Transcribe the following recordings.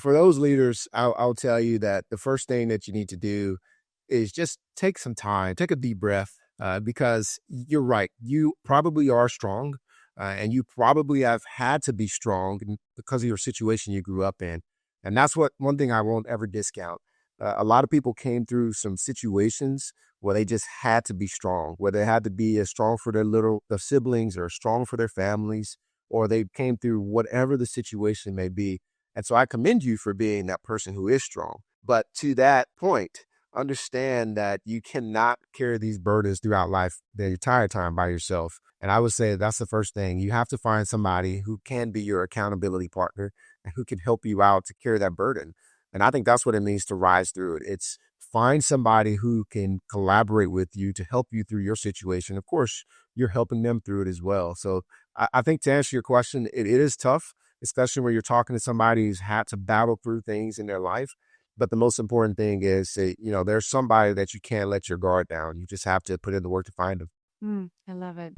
For those leaders, I'll tell you that the first thing that you need to do is just take some time, take a deep breath, because you're right. You probably are strong, and you probably have had to be strong because of your situation you grew up in. And that's one thing I won't ever discount. A lot of people came through some situations where they just had to be strong, where they had to be as strong for their siblings or strong for their families, or they came through whatever the situation may be. And so I commend you for being that person who is strong. But to that point, understand that you cannot carry these burdens throughout life the entire time by yourself. And I would say that's the first thing. You have to find somebody who can be your accountability partner and who can help you out to carry that burden. And I think that's what it means to rise through it. It's find somebody who can collaborate with you to help you through your situation. Of course, you're helping them through it as well. So I think to answer your question, it is tough, especially when you're talking to somebody who's had to battle through things in their life. But the most important thing is, there's somebody that you can't let your guard down. You just have to put in the work to find them. I love it.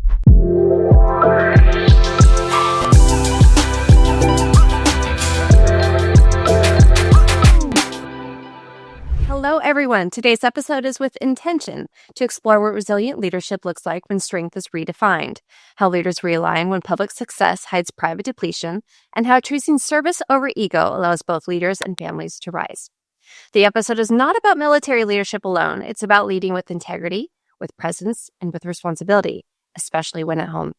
Hello, everyone. Today's episode is with intention to explore what resilient leadership looks like when strength is redefined, how leaders realign when public success hides private depletion, and how choosing service over ego allows both leaders and families to rise. The episode is not about military leadership alone. It's about leading with integrity, with presence, and with responsibility, especially when at home.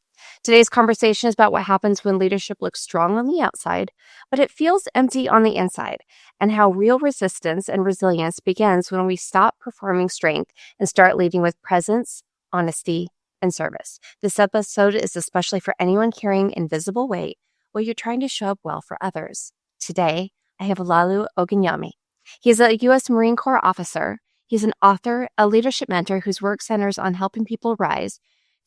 Today's conversation is about what happens when leadership looks strong on the outside, but it feels empty on the inside, and how real resistance and resilience begins when we stop performing strength and start leading with presence, honesty, and service. This episode is especially for anyone carrying invisible weight while you're trying to show up well for others. Today, I have Olaolu Ogunyemi. He's a U.S. Marine Corps officer. He's an author, a leadership mentor whose work centers on helping people rise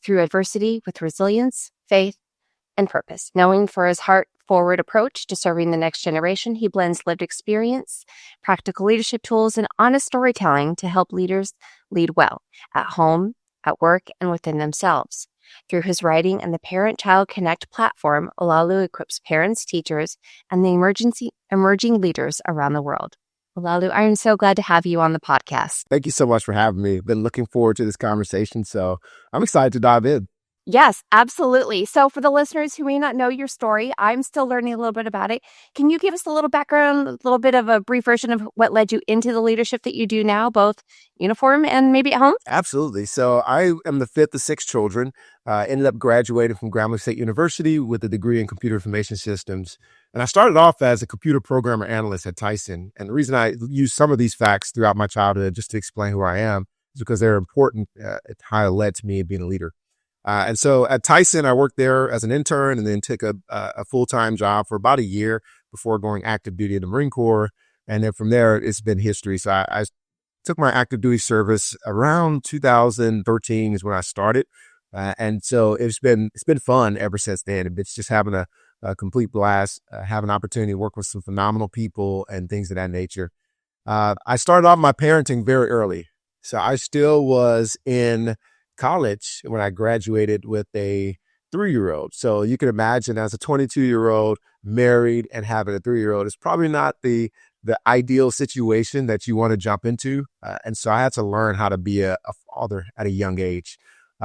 through adversity with resilience, faith, and purpose. Knowing for his heart-forward approach to serving the next generation, he blends lived experience, practical leadership tools, and honest storytelling to help leaders lead well at home, at work, and within themselves. Through his writing and the Parent-Child Connect platform, Olaolu equips parents, teachers, and the emerging leaders around the world. Olaolu, I am so glad to have you on the podcast. Thank you so much for having me. Been looking forward to this conversation, so I'm excited to dive in. Yes, absolutely. So for the listeners who may not know your story, I'm still learning a little bit about it. Can you give us a little background, a little bit of a brief version of what led you into the leadership that you do now, both uniform and maybe at home? Absolutely. So I am the fifth of six children. Ended up graduating from Grambling State University with a degree in computer information systems. And I started off as a computer programmer analyst at Tyson. And the reason I use some of these facts throughout my childhood just to explain who I am is because they're important at how it led to me being a leader. And so at Tyson, I worked there as an intern and then took a full-time job for about a year before going active duty in the Marine Corps. And then from there, it's been history. So I took my active duty service around 2013 is when I started. And so it's been fun ever since then. It's just having a complete blast, have an opportunity to work with some phenomenal people and things of that nature. I started off my parenting very early. So I still was in college when I graduated with a 3-year-old. So you can imagine as a 22-year-old married and having a 3-year-old, it's probably not the ideal situation that you want to jump into. And so I had to learn how to be a father at a young age.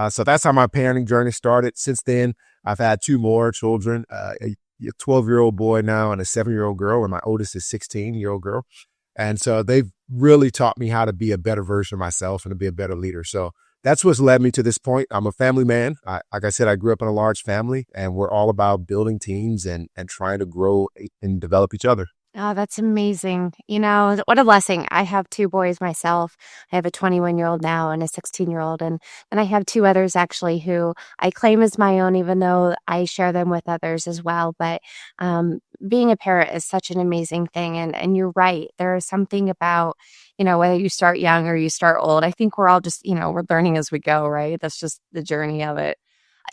So that's how my parenting journey started. Since then, I've had 2 more children, a 12-year-old boy now and a 7-year-old girl, and my oldest is a 16-year-old girl. And so they've really taught me how to be a better version of myself and to be a better leader. So that's what's led me to this point. I'm a family man. Like I said, I grew up in a large family, and we're all about building teams and trying to grow and develop each other. Oh, that's amazing. You know, what a blessing. I have 2 boys myself. I have a 21-year-old now and a 16-year-old. And I have 2 others actually who I claim as my own, even though I share them with others as well. But being a parent is such an amazing thing. And you're right. There is something about, whether you start young or you start old. I think we're all just, we're learning as we go, right? That's just the journey of it.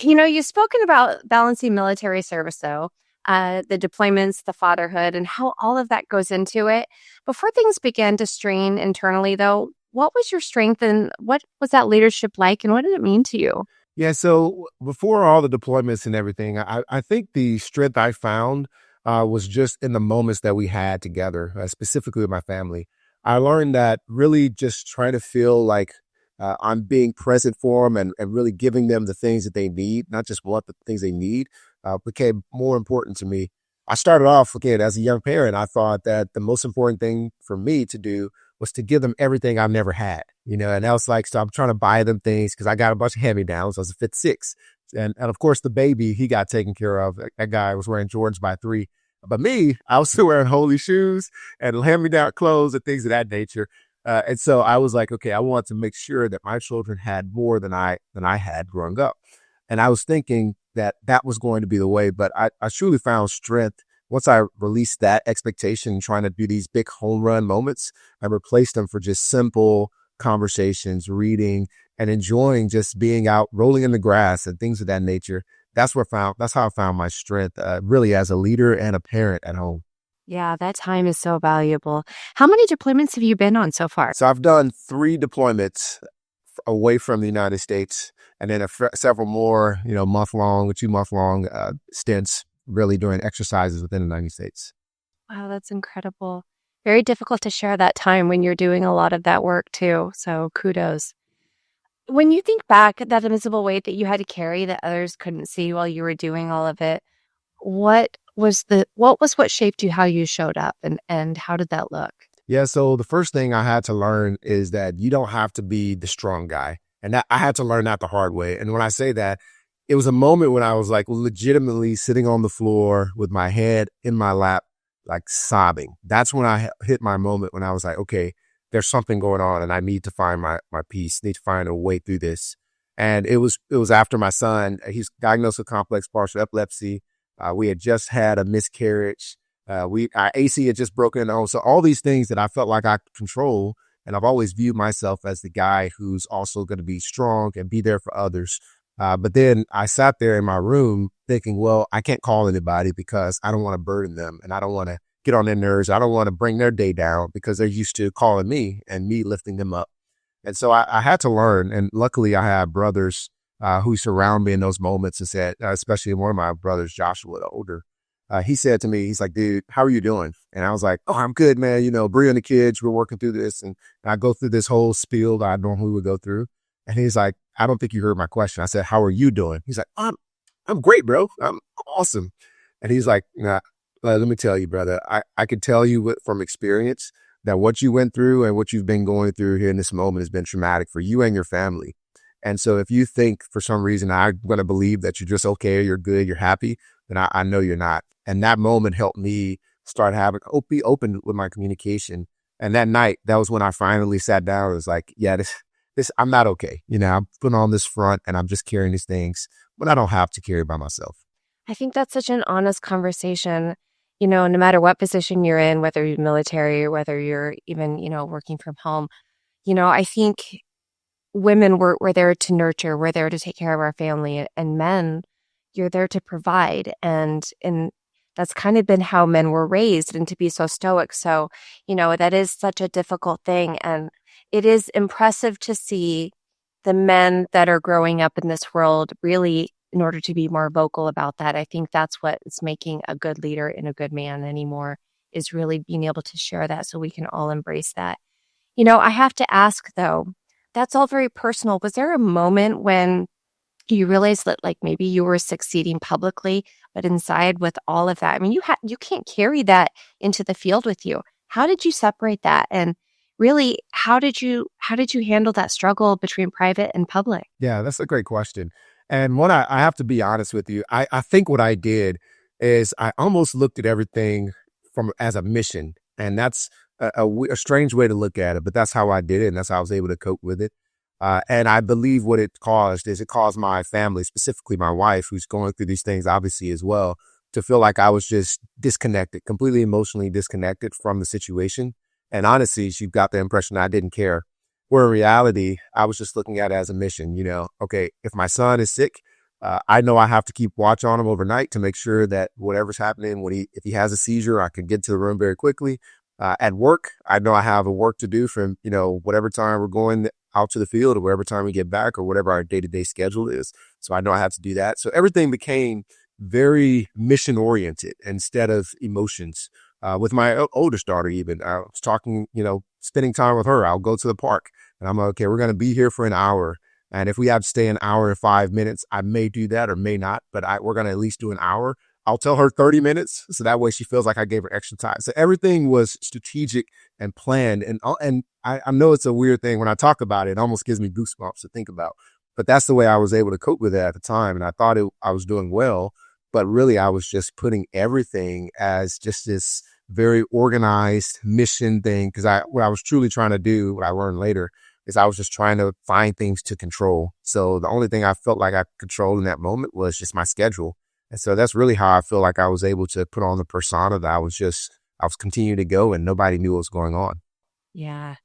You've spoken about balancing military service, though. The deployments, the fatherhood, and how all of that goes into it. Before things began to strain internally, though, what was your strength and what was that leadership like and what did it mean to you? Yeah, so before all the deployments and everything, I think the strength I found was just in the moments that we had together, specifically with my family. I learned that really just trying to feel like I'm being present for them and really giving them the things that they need, not just what the things they need, became more important to me. I started off, again, as a young parent, I thought that the most important thing for me to do was to give them everything I've never had, and that was like, so I'm trying to buy them things because I got a bunch of hand-me-downs. I was a fifth six. And of course, the baby, he got taken care of. That guy was wearing Jordans by 3. But me, I was still wearing holy shoes and hand-me-down clothes and things of that nature. And so I was like, okay, I want to make sure that my children had more than I had growing up. And I was thinking that that was going to be the way, but I truly found strength once I released that expectation, trying to do these big home run moments. I replaced them for just simple conversations, reading, and enjoying just being out, rolling in the grass and things of that nature. That's how I found my strength, really as a leader and a parent at home. Yeah, that time is so valuable. How many deployments have you been on so far? So I've done 3 deployments away from the United States, and then several more, month long or 2 month long stints, really doing exercises within the United States. Wow, that's incredible. Very difficult to share that time when you're doing a lot of that work too. So kudos. When you think back at that invisible weight that you had to carry that others couldn't see while you were doing all of it, what shaped you how you showed up and how did that look? Yeah, so the first thing I had to learn is that you don't have to be the strong guy. And that I had to learn that the hard way. And when I say that, it was a moment when I was like legitimately sitting on the floor with my head in my lap, like sobbing. That's when I hit my moment when I was like, okay, there's something going on and I need to find my peace, need to find a way through this. And it was after my son, he's diagnosed with complex partial epilepsy. We had just had a miscarriage. Our AC had just broken. So all these things that I felt like I could control. And I've always viewed myself as the guy who's also going to be strong and be there for others. But then I sat there in my room thinking, well, I can't call anybody because I don't want to burden them and I don't want to get on their nerves. I don't want to bring their day down because they're used to calling me and me lifting them up. And so I had to learn. And luckily I have brothers who surround me in those moments and said, especially one of my brothers, Joshua, the older, he said to me, he's like, dude, how are you doing? And I was like, oh, I'm good, man. Bria and the kids, we're working through this. And I go through this whole spiel that I normally would go through. And he's like, I don't think you heard my question. I said, how are you doing? He's like, I'm great, bro. I'm awesome. And he's like, nah, let me tell you, brother, I can tell you from experience that what you went through and what you've been going through here in this moment has been traumatic for you and your family. And so if you think for some reason I'm going to believe that you're just okay, you're good, you're happy, then I know you're not. And that moment helped me start be open with my communication. And that night, that was when I finally sat down and was like, yeah, this, I'm not okay. I'm putting on this front and I'm just carrying these things, but I don't have to carry by myself. I think that's such an honest conversation. No matter what position you're in, whether you're military or whether you're even, working from home, I think women we're there to nurture, we're there to take care of our family, and men, you're there to provide. And that's kind of been how men were raised, and to be so stoic. So, that is such a difficult thing. And it is impressive to see the men that are growing up in this world really, in order to be more vocal about that. I think that's what is making a good leader and a good man anymore, is really being able to share that so we can all embrace that. I have to ask though, that's all very personal. Was there a moment when you realized that like maybe you were succeeding publicly, but inside with all of that, I mean, you can't carry that into the field with you. How did you separate that? And really, how did you handle that struggle between private and public? Yeah, that's a great question. And I have to be honest with you, I think what I did is I almost looked at everything as a mission. And that's a strange way to look at it, but that's how I did it. And that's how I was able to cope with it. And I believe what it caused my family, specifically my wife, who's going through these things obviously as well, to feel like I was just disconnected, completely emotionally disconnected from the situation. And honestly, she got the impression that I didn't care. Where in reality, I was just looking at it as a mission. Okay, if my son is sick, I know I have to keep watch on him overnight to make sure that whatever's happening, if he has a seizure, I can get to the room very quickly. At work, I know I have a work to do from, whatever time we're going out to the field or whatever time we get back or whatever our day-to-day schedule is. So I know I have to do that. So everything became very mission oriented instead of emotions. With my oldest daughter, even I was talking, spending time with her. I'll go to the park and I'm like, okay, we're going to be here for an hour. And if we have to stay an hour and 5 minutes, I may do that or may not, but we're going to at least do an hour. I'll tell her 30 minutes. So that way she feels like I gave her extra time. So everything was strategic and planned. And I know it's a weird thing when I talk about it, it almost gives me goosebumps to think about, but that's the way I was able to cope with it at the time. And I thought I was doing well, but really I was just putting everything as just this very organized mission thing. Cause what I was truly trying to do, what I learned later, is I was just trying to find things to control. So the only thing I felt like I controlled in that moment was just my schedule. And so that's really how I feel like I was able to put on the persona that I was continuing to go and nobody knew what was going on. Yeah.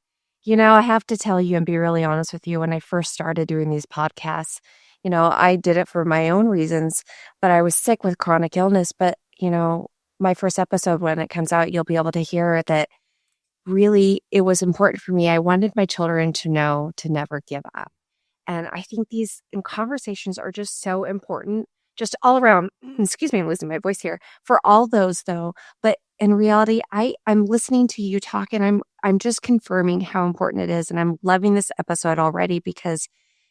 I have to tell you and be really honest with you, when I first started doing these podcasts, I did it for my own reasons, but I was sick with chronic illness. But, my first episode, when it comes out, you'll be able to hear that really it was important for me. I wanted my children to know to never give up. And I think these conversations are just so important, just all around. Excuse me, I'm losing my voice here. For all those, though, but in reality, I'm listening to you talk, and I'm just confirming how important it is. And I'm loving this episode already because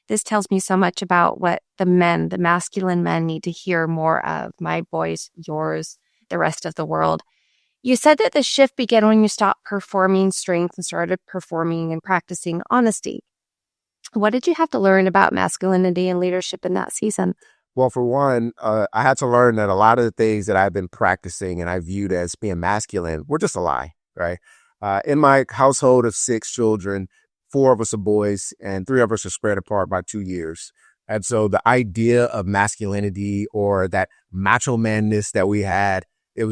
this tells me so much about what the masculine men need to hear more of. My voice, yours, the rest of the world. You said that the shift began when you stopped performing strength and started performing and practicing honesty. What did you have to learn about masculinity and leadership in that season? Well, for one, I had to learn that a lot of the things that I've been practicing and I viewed as being masculine were just a lie, right? In my household of 6 children, 4 of us are boys and 3 of us are spread apart by 2 years. And so the idea of masculinity or that macho manness that we had, it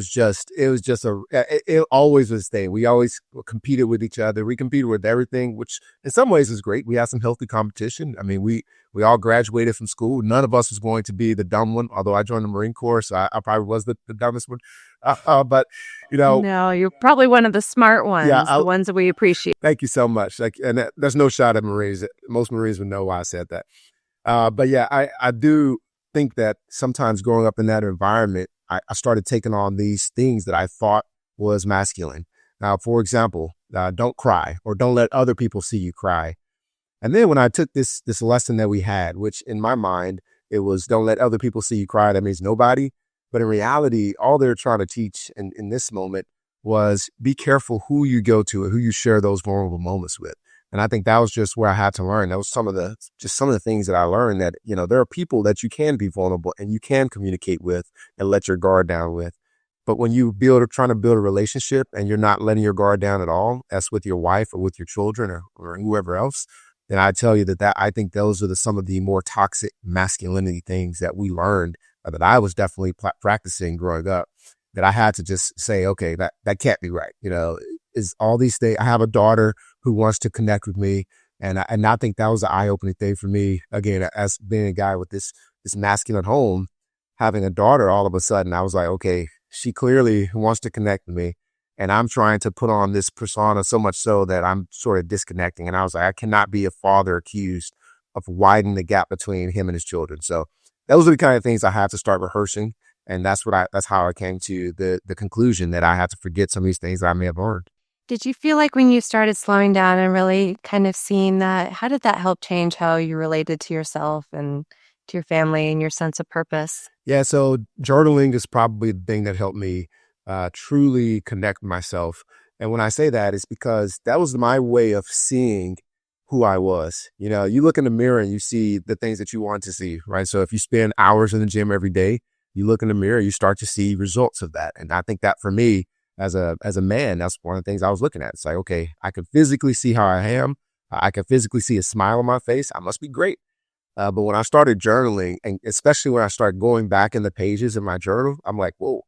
always was a thing. We always competed with each other. We competed with everything, which in some ways is great. We had some healthy competition. I mean, we all graduated from school. None of us was going to be the dumb one, although I joined the Marine Corps, so I probably was the dumbest one. But, No, you're probably one of the smart ones, yeah, the ones that we appreciate. Thank you so much. There's no shot at Marines. Most Marines would know why I said that. But yeah, I do think that sometimes growing up in that environment, I started taking on these things that I thought was masculine. Now, for example, don't cry or don't let other people see you cry. And then when I took this lesson that we had, which in my mind, it was don't let other people see you cry. That means nobody. But in reality, all they're trying to teach in this moment was be careful who you go to and who you share those vulnerable moments with. And I think that was just where I had to learn. That was some of the things that I learned, that, there are people that you can be vulnerable and you can communicate with and let your guard down with. But when you trying to build a relationship and you're not letting your guard down at all, that's with your wife or with your children or whoever else, then I tell you that I think those are some of the more toxic masculinity things that we learned, that I was definitely practicing growing up, that I had to just say, okay, that can't be right. Is all these things. I have a daughter who wants to connect with me. And I think that was an eye-opening thing for me. Again, as being a guy with this masculine home, having a daughter, all of a sudden, I was like, okay, she clearly wants to connect with me. And I'm trying to put on this persona so much so that I'm sort of disconnecting. And I was like, I cannot be a father accused of widening the gap between him and his children. So those are the kind of things I have to start rehearsing. And that's how I came to the conclusion that I had to forget some of these things that I may have learned. Did you feel like when you started slowing down and really kind of seeing that, how did that help change how you related to yourself and to your family and your sense of purpose? Yeah, so journaling is probably the thing that helped me truly connect with myself. And when I say that, it's because that was my way of seeing who I was. You look in the mirror and you see the things that you want to see, right? So if you spend hours in the gym every day, you look in the mirror, you start to see results of that. And I think that for me, as a man, that's one of the things I was looking at. It's like, okay, I can physically see how I am. I can physically see a smile on my face. I must be great. But when I started journaling, and especially when I started going back in the pages in my journal, I'm like, whoa,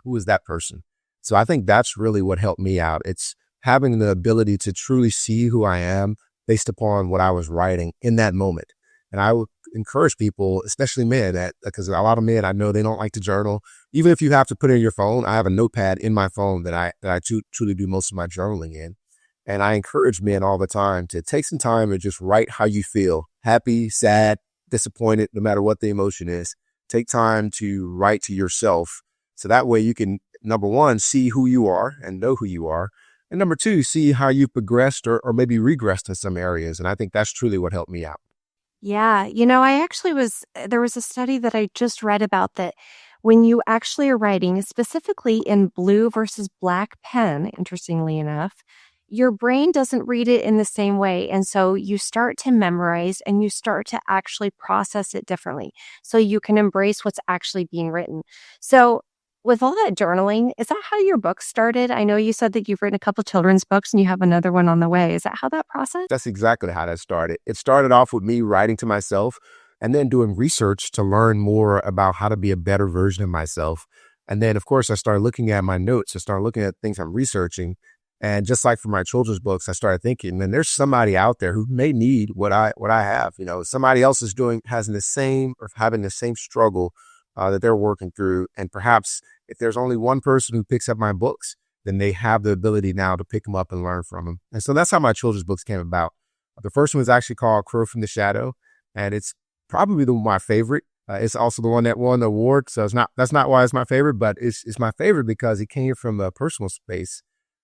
who is that person? So I think that's really what helped me out. It's having the ability to truly see who I am based upon what I was writing in that moment. And I would encourage people, especially men, because a lot of men, I know they don't like to journal. Even if you have to put it in your phone, I have a notepad in my phone that I truly do most of my journaling in. And I encourage men all the time to take some time and just write how you feel, happy, sad, disappointed, no matter what the emotion is. take time to write to yourself. So that way you can, number one, see who you are and know who you are. And number two, see how you've progressed or maybe regressed in some areas. And I think that's truly what helped me out. Yeah. I actually there was a study that I just read about that when you actually are writing, specifically in blue versus black pen, interestingly enough, your brain doesn't read it in the same way. And so you start to memorize and you start to actually process it differently so you can embrace what's actually being written. So, with all that journaling, is that how your book started? I know you said that you've written a couple children's books and you have another one on the way. Is that how that process? That's exactly how that started. It started off with me writing to myself and then doing research to learn more about how to be a better version of myself. And then, of course, I started looking at my notes. I started looking at things I'm researching. And just like for my children's books, I started thinking, man, there's somebody out there who may need what I have. Somebody else is having the same struggle that they're working through. And perhaps if there's only one person who picks up my books, then they have the ability now to pick them up and learn from them. And so that's how my children's books came about. The first one is actually called Crow from the Shadow, and it's probably my favorite. It's also the one that won the award. So that's not why it's my favorite, but it's my favorite because it came from a personal space.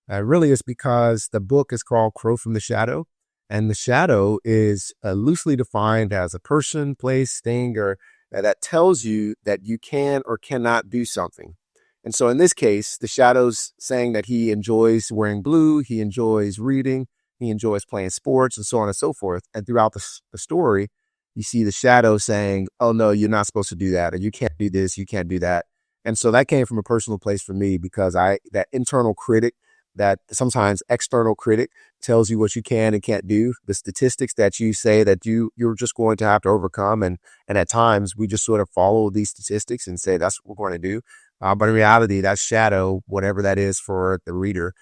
Really, it's because the book is called Crow from the Shadow, and the shadow is loosely defined as a person, place, thing, or that tells you that you can or cannot do something. And so in this case, the shadow's saying that he enjoys wearing blue, he enjoys reading, he enjoys playing sports, and so on and so forth. And throughout the story, you see the shadow saying, oh, no, you're not supposed to do that, or you can't do this, you can't do that. And so that came from a personal place for me because that internal critic, that sometimes external critic tells you what you can and can't do, the statistics that you say that you're just going to have to overcome. And at times we just sort of follow these statistics and say, that's what we're going to do. But in reality, that shadow, whatever that is for the reader,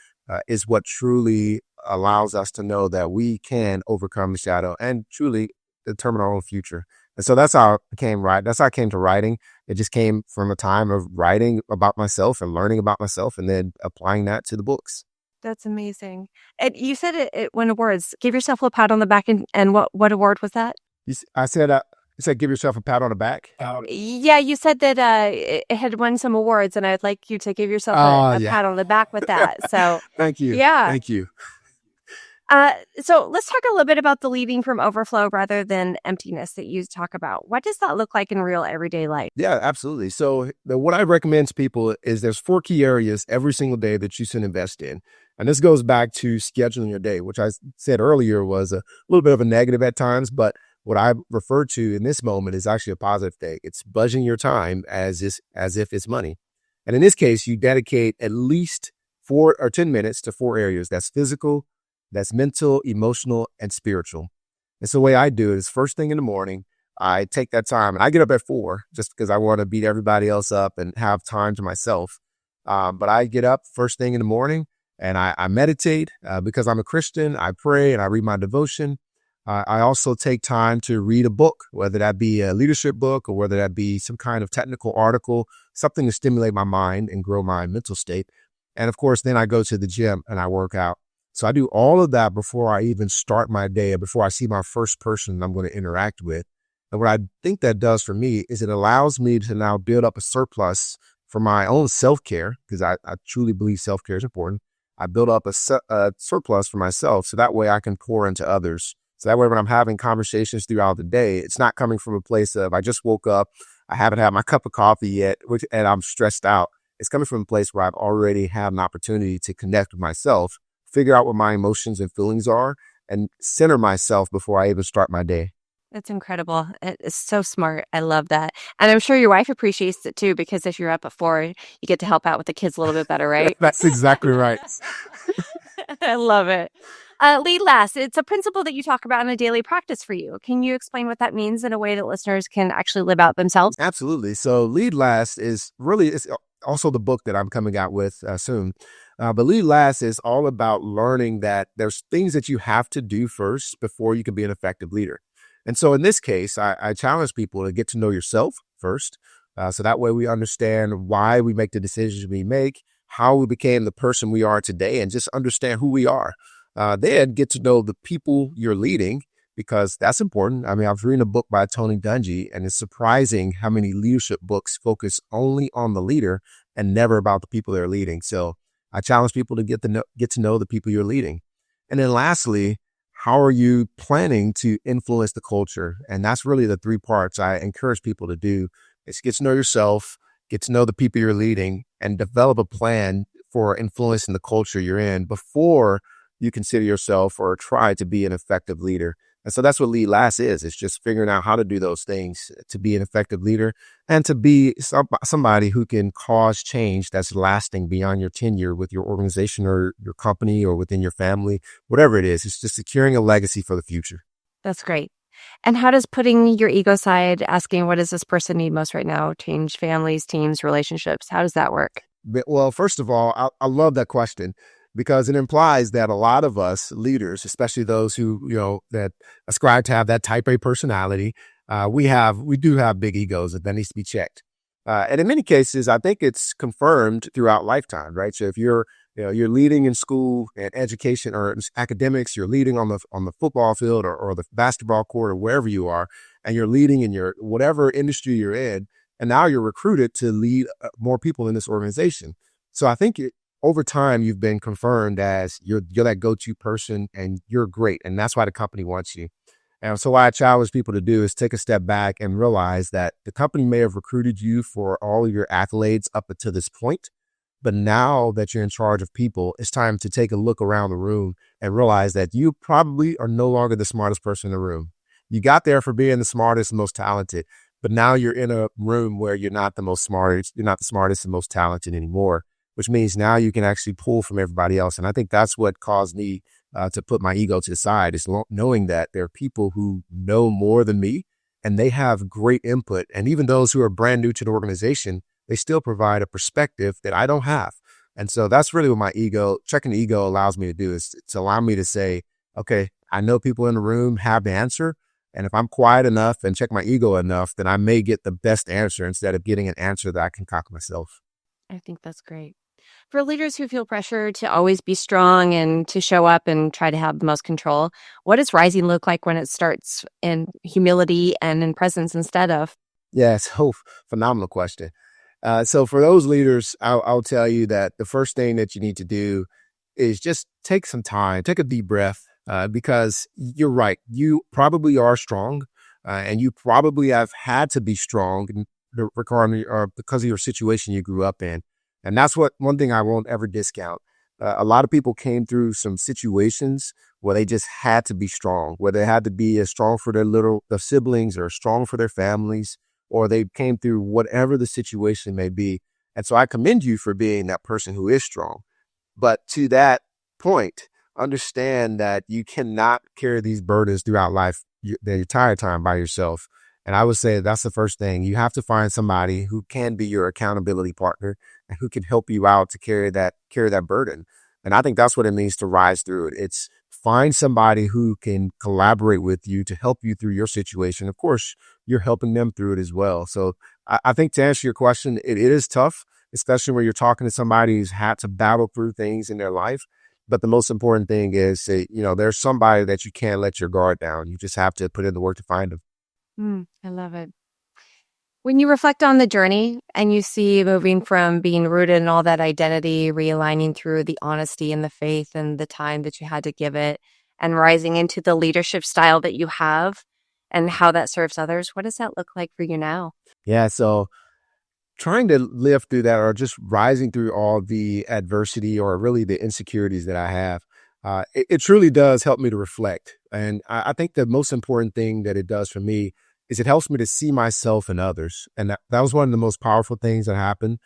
is what truly allows us to know that we can overcome the shadow and truly determine our own future. And so that's how I came to writing. It just came from a time of writing about myself and learning about myself and then applying that to the books. That's amazing. And you said it won awards. Give yourself a pat on the back. And what award was that? I said, give yourself a pat on the back. Yeah, you said that it had won some awards, and I'd like you to give yourself a pat on the back with that. So thank you. Yeah. Thank you. So let's talk a little bit about the leading from overflow rather than emptiness that you talk about. What does that look like in real everyday life? Yeah, absolutely. So what I recommend to people is there's 4 key areas every single day that you should invest in. And this goes back to scheduling your day, which I said earlier was a little bit of a negative at times, but what I refer to in this moment is actually a positive thing. It's budgeting your time as if it's money. And in this case, you dedicate at least 4 or 10 minutes to 4 areas. That's physical, that's mental, emotional, and spiritual. And so the way I do it is first thing in the morning, I take that time and I get up at 4 just because I want to beat everybody else up and have time to myself. But I get up first thing in the morning and I meditate because I'm a Christian. I pray and I read my devotion. I also take time to read a book, whether that be a leadership book or whether that be some kind of technical article, something to stimulate my mind and grow my mental state. And of course, then I go to the gym and I work out. So I do all of that before I even start my day or before I see my first person I'm going to interact with. And what I think that does for me is it allows me to now build up a surplus for my own self-care, because I truly believe self-care is important. I build up a surplus for myself so that way I can pour into others. So that way when I'm having conversations throughout the day, it's not coming from a place of I just woke up, I haven't had my cup of coffee yet, and I'm stressed out. It's coming from a place where I've already had an opportunity to connect with myself, figure out what my emotions and feelings are, and center myself before I even start my day. That's incredible. It's so smart. I love that. And I'm sure your wife appreciates it too, because if you're up at 4, you get to help out with the kids a little bit better, right? That's exactly right. I love it. Lead last. It's a principle that you talk about in a daily practice for you. Can you explain what that means in a way that listeners can actually live out themselves? Absolutely. So lead last is also the book that I'm coming out with soon. But lead last is all about learning that there's things that you have to do first before you can be an effective leader. And so in this case, I challenge people to get to know yourself first. So that way we understand why we make the decisions we make, how we became the person we are today, and just understand who we are. Then get to know the people you're leading because that's important. I mean, I was reading a book by Tony Dungy, and it's surprising how many leadership books focus only on the leader and never about the people they're leading. So I challenge people to get to know the people you're leading. And then lastly, how are you planning to influence the culture? And that's really the three parts I encourage people to do. Is get to know yourself, get to know the people you're leading, and develop a plan for influencing the culture you're in before you consider yourself or try to be an effective leader. And so that's what Lead Last is. It's just figuring out how to do those things to be an effective leader and to be somebody who can cause change that's lasting beyond your tenure with your organization or your company or within your family, whatever it is. It's just securing a legacy for the future. That's great. And how does putting your ego aside, asking what does this person need most right now, change families, teams, relationships? How does that work? Well, first of all, I love that question because it implies that a lot of us leaders, especially those who, that ascribe to have that type A personality, we do have big egos that needs to be checked. And in many cases, I think it's confirmed throughout lifetime, right? So if you're leading in school and education or academics, you're leading on the football field or the basketball court or wherever you are, and you're leading in your whatever industry you're in, and now you're recruited to lead more people in this organization. So I think over time, you've been confirmed as you're that go-to person and you're great. And that's why the company wants you. And so what I challenge people to do is take a step back and realize that the company may have recruited you for all of your accolades up until this point. But now that you're in charge of people, it's time to take a look around the room and realize that you probably are no longer the smartest person in the room. You got there for being the smartest and most talented, but now you're in a room where you're not the smartest and most talented anymore, which means now you can actually pull from everybody else. And I think that's what caused me to put my ego to the side, is knowing that there are people who know more than me and they have great input. And even those who are brand new to the organization, they still provide a perspective that I don't have. And so that's really what checking the ego allows me to do, is to allow me to say, okay, I know people in the room have the answer. And if I'm quiet enough and check my ego enough, then I may get the best answer instead of getting an answer that I concoct myself. I think that's great. For leaders who feel pressure to always be strong and to show up and try to have the most control, what does rising look like when it starts in humility and in presence instead of? Yeah, so phenomenal question. So for those leaders, I'll tell you that the first thing that you need to do is just take some time, take a deep breath, because you're right. You probably are strong, and you probably have had to be strong because of your situation you grew up in. And that's one thing I won't ever discount. A lot of people came through some situations where they just had to be strong, where they had to be as strong for their siblings or strong for their families, or they came through whatever the situation may be. And so I commend you for being that person who is strong. But to that point, understand that you cannot carry these burdens throughout life the entire time by yourself. And I would say that's the first thing. You have to find somebody who can be your accountability partner and who can help you out to carry that burden. And I think that's what it means to rise through it. It's find somebody who can collaborate with you to help you through your situation. Of course, you're helping them through it as well. So I think to answer your question, it is tough, especially when you're talking to somebody who's had to battle through things in their life. But the most important thing is, there's somebody that you can't let your guard down. You just have to put in the work to find them. I love it. When you reflect on the journey and you see moving from being rooted in all that identity, realigning through the honesty and the faith and the time that you had to give it, and rising into the leadership style that you have and how that serves others, what does that look like for you now? Yeah. So trying to live through that, or just rising through all the adversity or really the insecurities that I have, it truly does help me to reflect. And I think the most important thing that it does for me is it helps me to see myself in others. And that was one of the most powerful things that happened.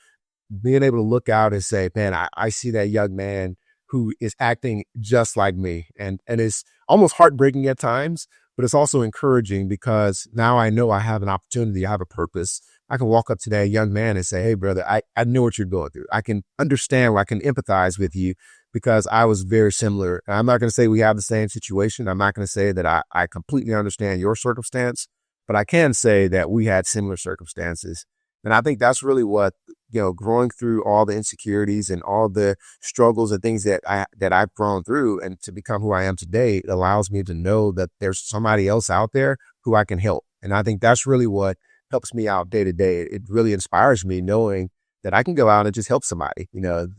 Being able to look out and say, man, I see that young man who is acting just like me. And it's almost heartbreaking at times, but it's also encouraging because now I know I have an opportunity, I have a purpose. I can walk up to that young man and say, hey, brother, I know what you're going through. I can understand, I can empathize with you because I was very similar. And I'm not going to say we have the same situation. I'm not going to say that I completely understand your circumstance, but I can say that we had similar circumstances. And I think that's really what, growing through all the insecurities and all the struggles and things that I've grown through and to become who I am today, it allows me to know that there's somebody else out there who I can help. And I think that's really what helps me out day to day. It really inspires me knowing that I can go out and just help somebody.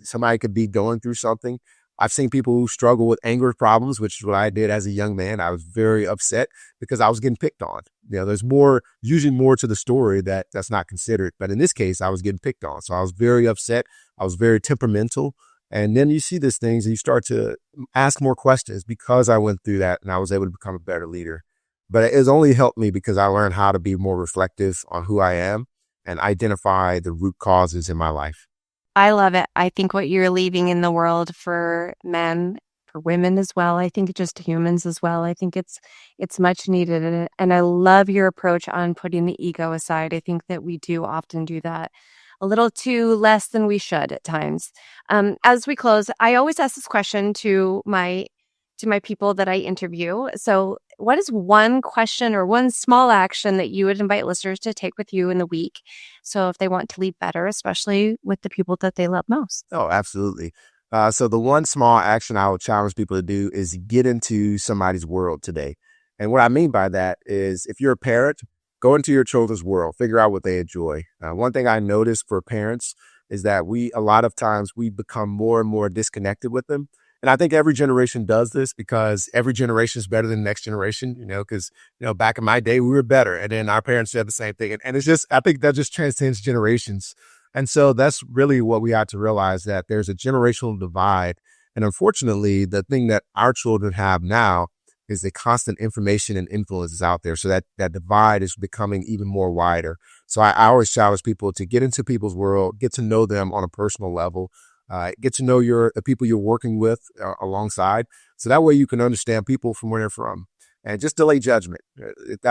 Somebody could be going through something. I've seen people who struggle with anger problems, which is what I did as a young man. I was very upset because I was getting picked on. There's usually more to the story that's not considered. But in this case, I was getting picked on. So I was very upset. I was very temperamental. And then you see these things and you start to ask more questions because I went through that and I was able to become a better leader. But it has only helped me because I learned how to be more reflective on who I am and identify the root causes in my life. I love it. I think what you're leaving in the world for men, for women as well, I think just humans as well, I think it's much needed. And I love your approach on putting the ego aside. I think that we do often do that a little too less than we should at times. As we close, I always ask this question to my people that I interview. So what is one question or one small action that you would invite listeners to take with you in the week? So if they want to lead better, especially with the people that they love most. Oh, absolutely. So the one small action I would challenge people to do is get into somebody's world today. And what I mean by that is if you're a parent, go into your children's world, figure out what they enjoy. One thing I noticed for parents is that a lot of times we become more and more disconnected with them. And I think every generation does this because every generation is better than the next generation, because, back in my day, we were better. And then our parents said the same thing. And it's just, I think that just transcends generations. And so that's really what we have to realize, that there's a generational divide. And unfortunately, the thing that our children have now is the constant information and influences out there. So that divide is becoming even more wider. So I always challenge people to get into people's world, get to know them on a personal level. Get to know the people you're working with alongside. So that way you can understand people from where they're from and just delay judgment. If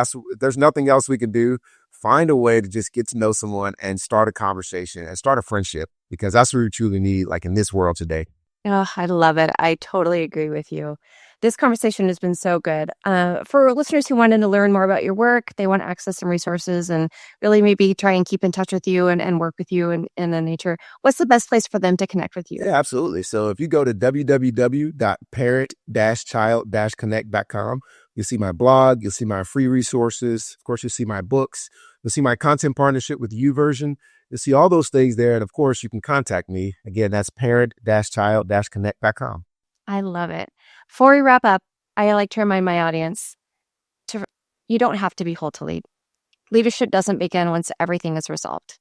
there's nothing else we can do, find a way to just get to know someone and start a conversation and start a friendship, because that's what we truly need, like in this world today. Oh, I love it. I totally agree with you. This conversation has been so good. For listeners who wanted to learn more about your work, they want to access some resources and really maybe try and keep in touch with you and work with you in the nature. What's the best place for them to connect with you? Yeah, absolutely. So if you go to www.parent-child-connect.com, you'll see my blog, you'll see my free resources. Of course, you'll see my books. You'll see my content partnership with YouVersion. You'll see all those things there. And of course, you can contact me. Again, that's parent-child-connect.com. I love it. Before we wrap up, I like to remind my audience you don't have to be whole to lead. Leadership doesn't begin once everything is resolved.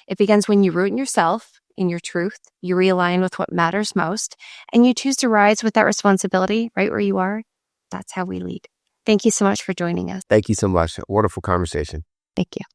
It begins when you root in yourself, in your truth, you realign with what matters most, and you choose to rise with that responsibility right where you are. That's how we lead. Thank you so much for joining us. Thank you so much. Wonderful conversation. Thank you.